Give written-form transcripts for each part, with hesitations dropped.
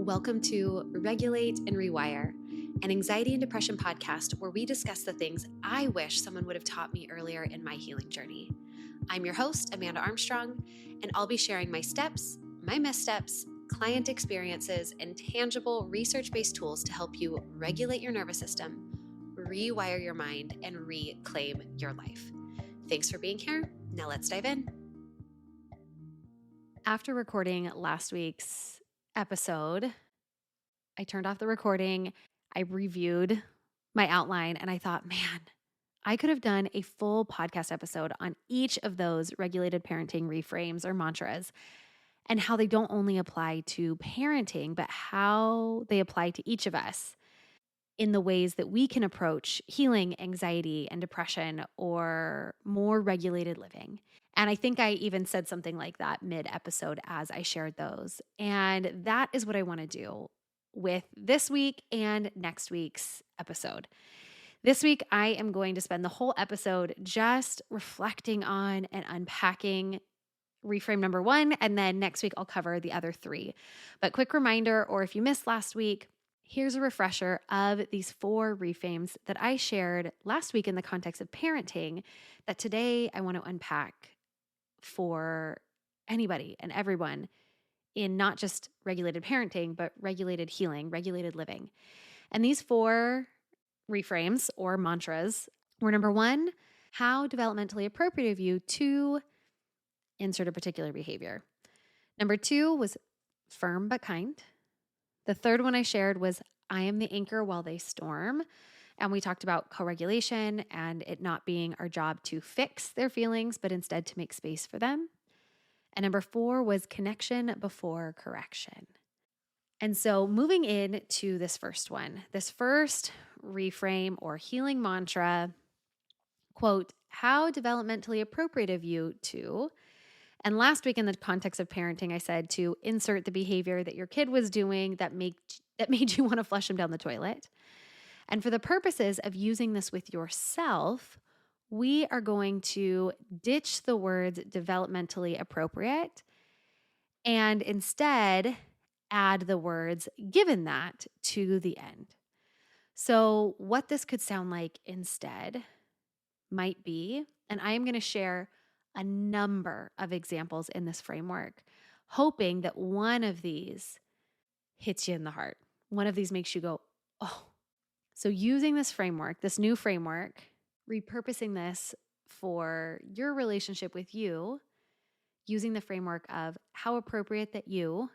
Welcome to Regulate and Rewire, an anxiety and depression podcast where we discuss the things I wish someone would have taught me earlier in my healing journey. I'm your host, Amanda Armstrong, and I'll be sharing my steps, my missteps, client experiences, and tangible research-based tools to help you regulate your nervous system, rewire your mind, and reclaim your life. Thanks for being here. Now let's dive in. After recording last week's episode, I turned off the recording, I reviewed my outline, and I thought, man, I could have done a full podcast episode on each of those regulated parenting reframes or mantras and how they don't only apply to parenting, but how they apply to each of us in the ways that we can approach healing anxiety and depression or more regulated living. And I think I even said something like that mid-episode as I shared those. And that is what I want to do with this week and next week's episode. This week, I am going to spend the whole episode just reflecting on and unpacking reframe number 1, and then next week I'll cover the other 3. But quick reminder, or if you missed last week, here's a refresher of these 4 reframes that I shared last week in the context of parenting that today I want to unpack for anybody and everyone in not just regulated parenting, but regulated healing, regulated living. And these 4 reframes or mantras were number 1, how developmentally appropriate of you to insert a particular behavior. Number 2 was firm but kind. The third one I shared was I am the anchor while they storm. And we talked about co-regulation and it not being our job to fix their feelings, but instead to make space for them. And number 4 was connection before correction. And so moving into this first one, this first reframe or healing mantra, quote, how developmentally appropriate of you to, and last week in the context of parenting, I said to insert the behavior that your kid was doing that made you want to flush them down the toilet. And for the purposes of using this with yourself, we are going to ditch the words developmentally appropriate and instead add the words given that to the end. So what this could sound like instead might be, and I am going to share a number of examples in this framework, hoping that one of these hits you in the heart. One of these makes you go, oh. So using this framework, this new framework, repurposing this for your relationship with you, using the framework of how appropriate that you, ...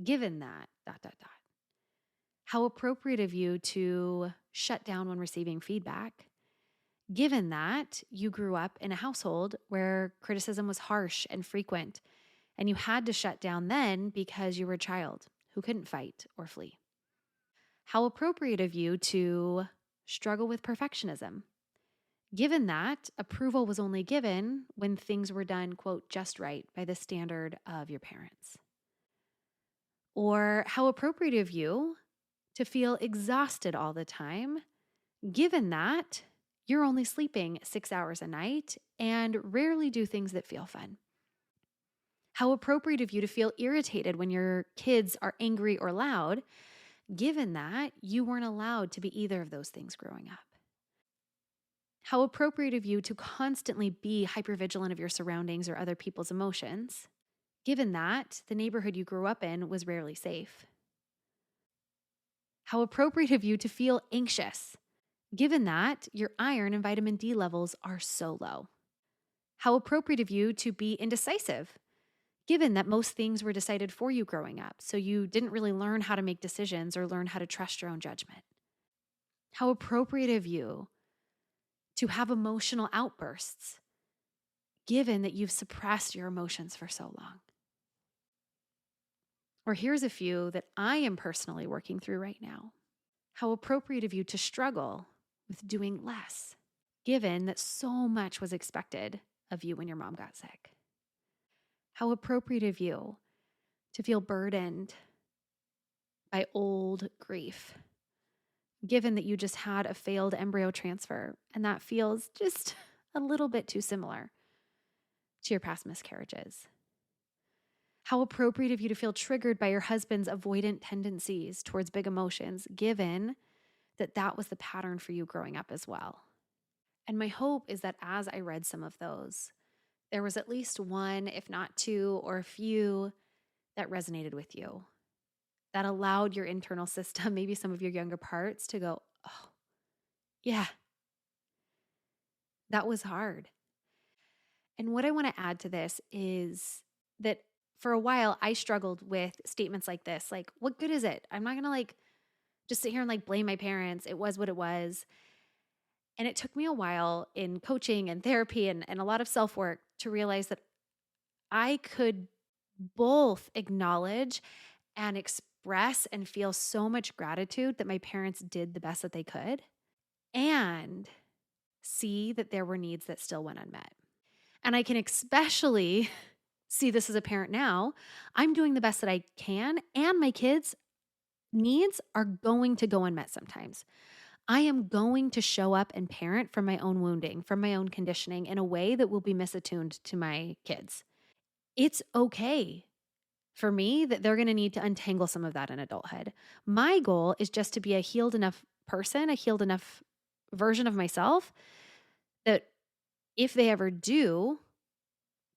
given that, ... how appropriate of you to shut down when receiving feedback, given that you grew up in a household where criticism was harsh and frequent, and you had to shut down then because you were a child who couldn't fight or flee. How appropriate of you to struggle with perfectionism, given that approval was only given when things were done, quote, just right by the standard of your parents. Or how appropriate of you to feel exhausted all the time, given that you're only sleeping 6 hours a night and rarely do things that feel fun. How appropriate of you to feel irritated when your kids are angry or loud, given that you weren't allowed to be either of those things growing up. How appropriate of you to constantly be hypervigilant of your surroundings or other people's emotions, given that the neighborhood you grew up in was rarely safe. How appropriate of you to feel anxious, given that your iron and vitamin D levels are so low. How appropriate of you to be indecisive, given that most things were decided for you growing up, so you didn't really learn how to make decisions or learn how to trust your own judgment. How appropriate of you to have emotional outbursts, given that you've suppressed your emotions for so long. Or here's a few that I am personally working through right now. How appropriate of you to struggle with doing less, given that so much was expected of you when your mom got sick. How appropriate of you to feel burdened by old grief, given that you just had a failed embryo transfer and that feels just a little bit too similar to your past miscarriages. How appropriate of you to feel triggered by your husband's avoidant tendencies towards big emotions, given that that was the pattern for you growing up as well. And my hope is that as I read some of those, there was at least one, if not two, or a few that resonated with you, that allowed your internal system, maybe some of your younger parts, to go, oh, yeah, that was hard. And what I want to add to this is that for a while, I struggled with statements like this, like, what good is it? I'm not going to just sit here and blame my parents. It was what it was. And it took me a while in coaching and therapy and a lot of self work to realize that I could both acknowledge and express and feel so much gratitude that my parents did the best that they could, and see that there were needs that still went unmet. And I can especially see this as a parent now. I'm doing the best that I can, and my kids' needs are going to go unmet sometimes. I am going to show up and parent from my own wounding, from my own conditioning in a way that will be misattuned to my kids. It's okay for me that they're going to need to untangle some of that in adulthood. My goal is just to be a healed enough person, a healed enough version of myself that if they ever do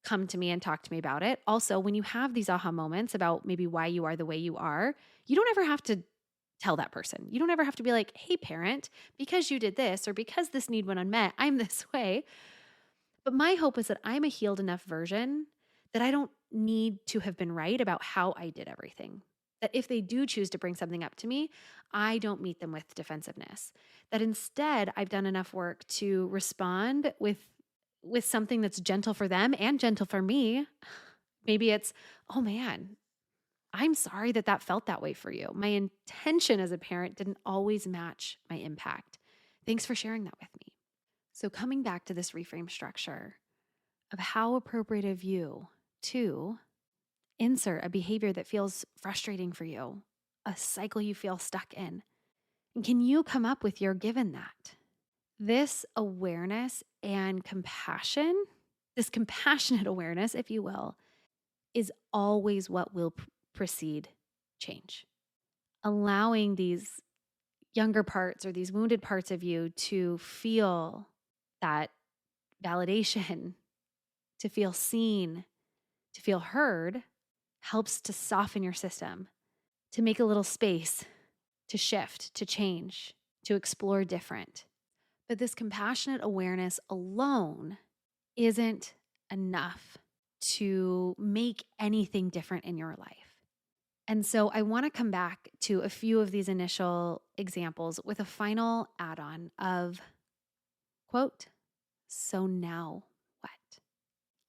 come to me and talk to me about it, also when you have these aha moments about maybe why you are the way you are, you don't ever have to tell that person. You don't ever have to be like, hey, parent, because you did this or because this need went unmet, I'm this way. But my hope is that I'm a healed enough version that I don't need to have been right about how I did everything. That if they do choose to bring something up to me, I don't meet them with defensiveness. That instead, I've done enough work to respond with something that's gentle for them and gentle for me. Maybe it's, oh man, I'm sorry that that felt that way for you. My intention as a parent didn't always match my impact. Thanks for sharing that with me. So coming back to this reframe structure of how appropriate of you to insert a behavior that feels frustrating for you, a cycle you feel stuck in. And can you come up with your given that? This awareness and compassion, this compassionate awareness, if you will, is always what will precede change. Allowing these younger parts or these wounded parts of you to feel that validation, to feel seen, to feel heard, helps to soften your system, to make a little space, to shift, to change, to explore different. But this compassionate awareness alone isn't enough to make anything different in your life. And so I want to come back to a few of these initial examples with a final add-on of, quote, so now what?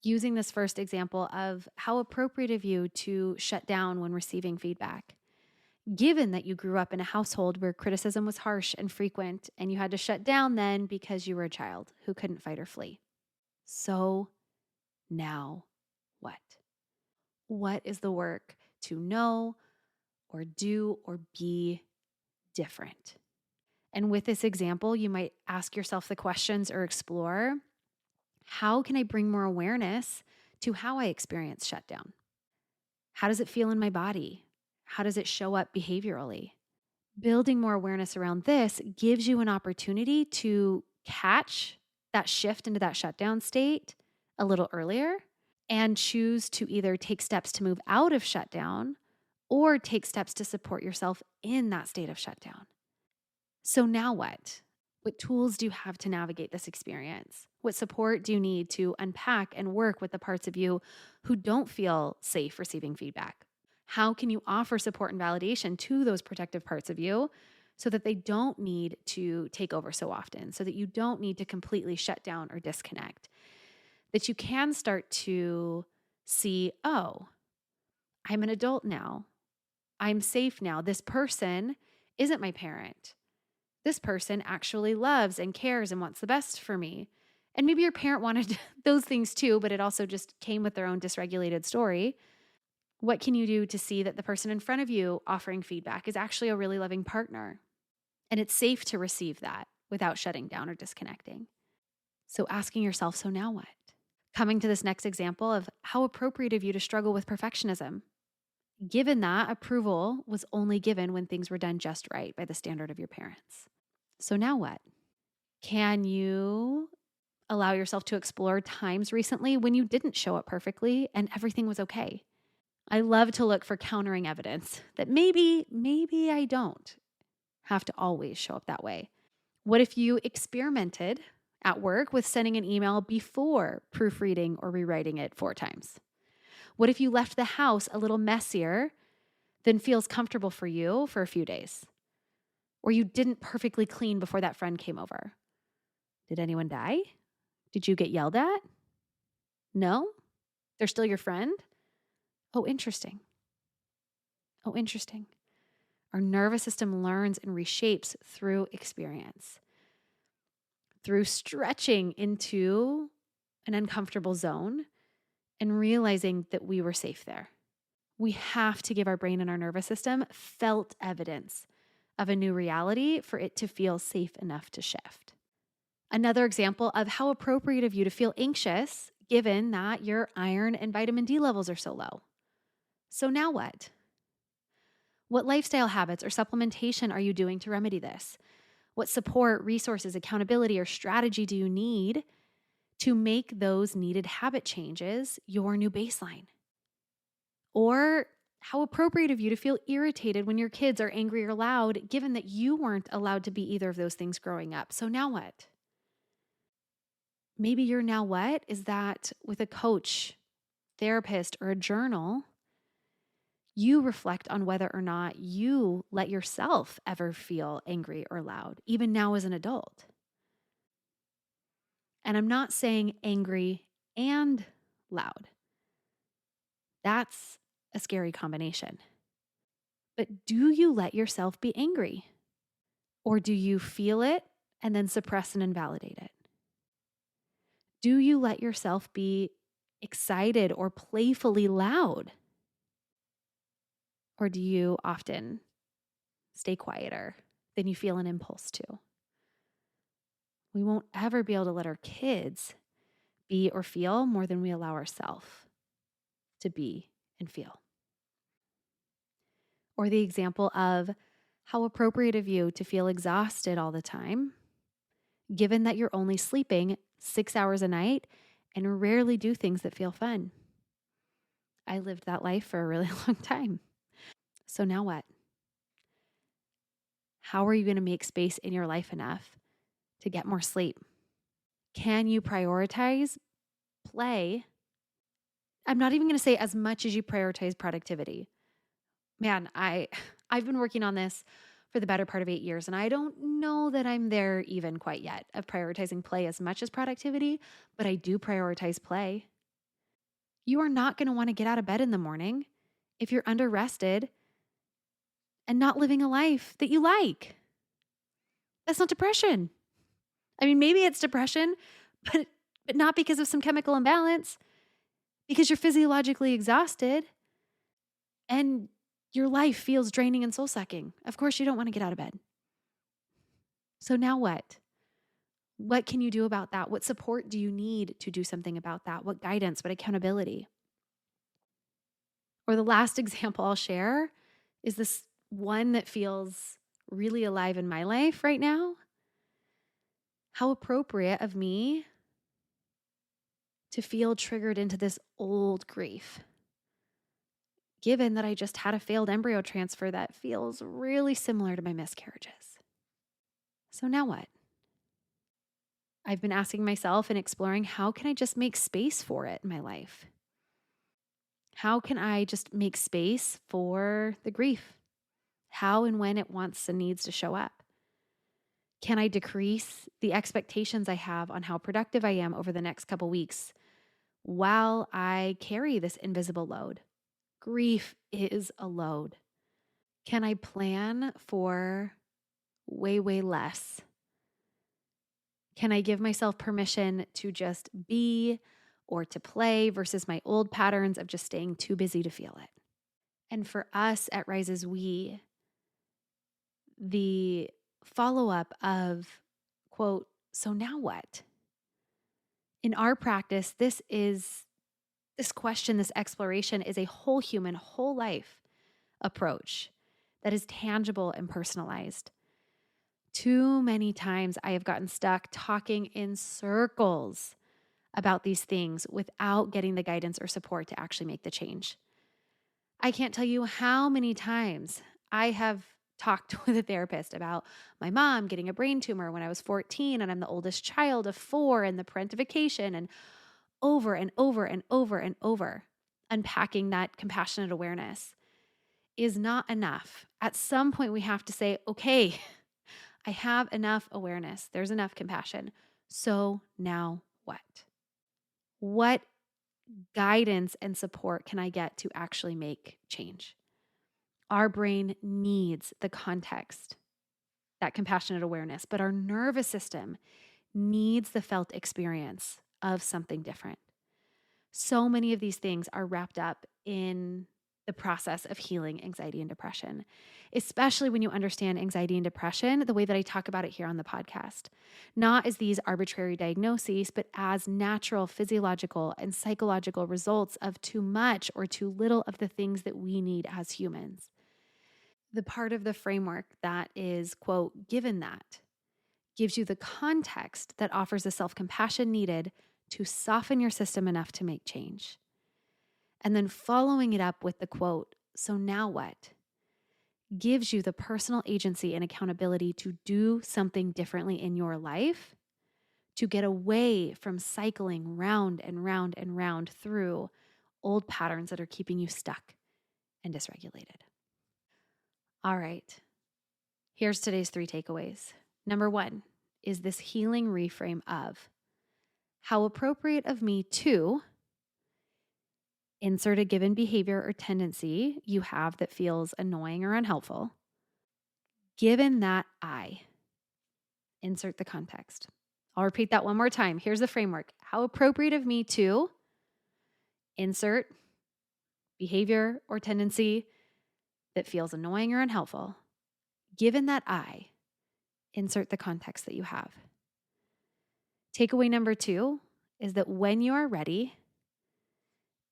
Using this first example of how appropriate of you to shut down when receiving feedback. Given that you grew up in a household where criticism was harsh and frequent, and you had to shut down then because you were a child who couldn't fight or flee. So now what? What is the work to know or do or be different? And with this example, you might ask yourself the questions or explore, how can I bring more awareness to how I experience shutdown? How does it feel in my body? How does it show up behaviorally? Building more awareness around this gives you an opportunity to catch that shift into that shutdown state a little earlier and choose to either take steps to move out of shutdown or take steps to support yourself in that state of shutdown. So now what? What tools do you have to navigate this experience? What support do you need to unpack and work with the parts of you who don't feel safe receiving feedback? How can you offer support and validation to those protective parts of you so that they don't need to take over so often, so that you don't need to completely shut down or disconnect? That you can start to see, oh, I'm an adult now. I'm safe now. This person isn't my parent. This person actually loves and cares and wants the best for me. And maybe your parent wanted those things too, but it also just came with their own dysregulated story. What can you do to see that the person in front of you offering feedback is actually a really loving partner? And it's safe to receive that without shutting down or disconnecting. So asking yourself, so now what? Coming to this next example of how appropriate of you to struggle with perfectionism, given that approval was only given when things were done just right by the standard of your parents. So now what? Can you allow yourself to explore times recently when you didn't show up perfectly and everything was okay? I love to look for countering evidence that maybe I don't have to always show up that way. What if you experimented at work with sending an email before proofreading or rewriting it 4 times? What if you left the house a little messier than feels comfortable for you for a few days? Or you didn't perfectly clean before that friend came over? Did anyone die? Did you get yelled at? No? They're still your friend? Oh, interesting. Oh, interesting. Our nervous system learns and reshapes through experience, through stretching into an uncomfortable zone and realizing that we were safe there. We have to give our brain and our nervous system felt evidence of a new reality for it to feel safe enough to shift. Another example of how appropriate of you to feel anxious given that your iron and vitamin D levels are so low. So now what? What lifestyle habits or supplementation are you doing to remedy this? What support, resources, accountability, or strategy do you need to make those needed habit changes your new baseline? Or how appropriate of you to feel irritated when your kids are angry or loud, given that you weren't allowed to be either of those things growing up. So now what? Maybe your now what is that with a coach, therapist, or a journal, you reflect on whether or not you let yourself ever feel angry or loud, even now as an adult. And I'm not saying angry and loud. That's a scary combination. But do you let yourself be angry? Or do you feel it and then suppress and invalidate it? Do you let yourself be excited or playfully loud? Or do you often stay quieter than you feel an impulse to? We won't ever be able to let our kids be or feel more than we allow ourselves to be and feel. Or the example of how appropriate of you to feel exhausted all the time, given that you're only sleeping 6 hours a night and rarely do things that feel fun. I lived that life for a really long time. So now what? How are you going to make space in your life enough to get more sleep? Can you prioritize play? I'm not even going to say as much as you prioritize productivity. Man, I've been working on this for the better part of 8 years, and I don't know that I'm there even quite yet of prioritizing play as much as productivity, but I do prioritize play. You are not going to want to get out of bed in the morning if you're under rested and not living a life that you like. That's not depression. I mean, maybe it's depression, but not because of some chemical imbalance, because you're physiologically exhausted and your life feels draining and soul-sucking. Of course, you don't want to get out of bed. So now what? What can you do about that? What support do you need to do something about that? What guidance, what accountability? Or the last example I'll share is this one that feels really alive in my life right now. How appropriate of me to feel triggered into this old grief, given that I just had a failed embryo transfer that feels really similar to my miscarriages. So now what? I've been asking myself and exploring, how can I just make space for it in my life? How can I just make space for the grief? How and when it wants and needs to show up? Can I decrease the expectations I have on how productive I am over the next couple weeks while I carry this invisible load? Grief is a load. Can I plan for way, way less? Can I give myself permission to just be or to play versus my old patterns of just staying too busy to feel it? And for us at Rises We, the follow-up of, quote, so now what? In our practice, this question, this exploration is a whole human, whole life approach that is tangible and personalized. Too many times I have gotten stuck talking in circles about these things without getting the guidance or support to actually make the change. I can't tell you how many times I have talked with a therapist about my mom getting a brain tumor when I was 14, and I'm the oldest child of 4, and the parentification, and over and over and over and over. Unpacking that compassionate awareness is not enough. At some point, we have to say, okay, I have enough awareness. There's enough compassion. So now what? What guidance and support can I get to actually make change? Our brain needs the context, that compassionate awareness, but our nervous system needs the felt experience of something different. So many of these things are wrapped up in the process of healing anxiety and depression, especially when you understand anxiety and depression the way that I talk about it here on the podcast, not as these arbitrary diagnoses, but as natural physiological and psychological results of too much or too little of the things that we need as humans. The part of the framework that is, quote, given that gives you the context that offers the self-compassion needed to soften your system enough to make change. And then following it up with the quote, so now what? Gives you the personal agency and accountability to do something differently in your life, to get away from cycling round and round and round through old patterns that are keeping you stuck and dysregulated. All right, here's today's 3 takeaways. Number 1 is this healing reframe of how appropriate of me to insert a given behavior or tendency you have that feels annoying or unhelpful. Given that I insert the context. I'll repeat that one more time. Here's the framework. How appropriate of me to insert behavior or tendency that feels annoying or unhelpful. Given that I insert the context that you have. Takeaway number 2 is that when you are ready,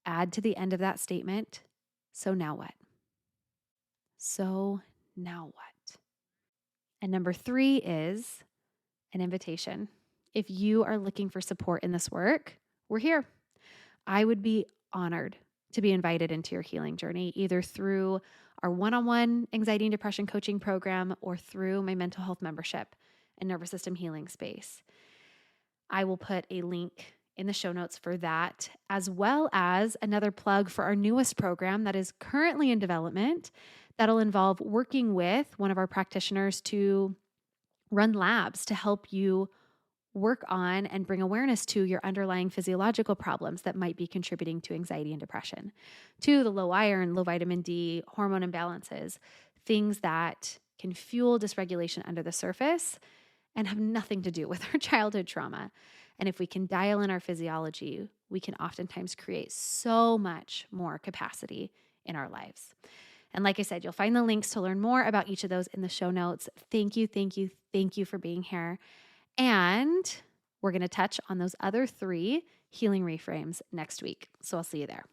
add to the end of that statement, so now what? So now what? And number 3 is an invitation. If you are looking for support in this work, we're here. I would be honored to be invited into your healing journey, either through our one-on-one anxiety and depression coaching program or through my mental health membership and nervous system healing space. I will put a link in the show notes for that, as well as another plug for our newest program that is currently in development that'll involve working with one of our practitioners to run labs to help you work on and bring awareness to your underlying physiological problems that might be contributing to anxiety and depression, to the low iron, low vitamin D, hormone imbalances, things that can fuel dysregulation under the surface and have nothing to do with our childhood trauma. And if we can dial in our physiology, we can oftentimes create so much more capacity in our lives. And like I said, you'll find the links to learn more about each of those in the show notes. Thank you for being here. And we're going to touch on those other 3 healing reframes next week. So I'll see you there.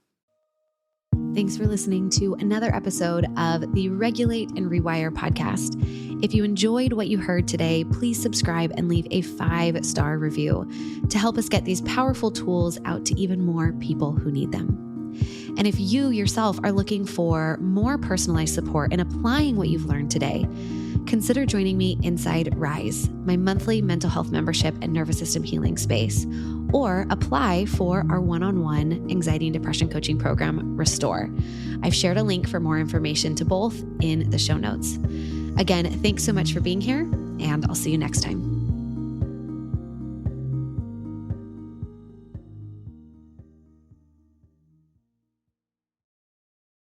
Thanks for listening to another episode of the Regulate and Rewire podcast. If you enjoyed what you heard today, please subscribe and leave a 5-star review to help us get these powerful tools out to even more people who need them. And if you yourself are looking for more personalized support in applying what you've learned today, consider joining me inside Rise, my monthly mental health membership and nervous system healing space, or apply for our one-on-one anxiety and depression coaching program, Restore. I've shared a link for more information to both in the show notes. Again, thanks so much for being here, and I'll see you next time.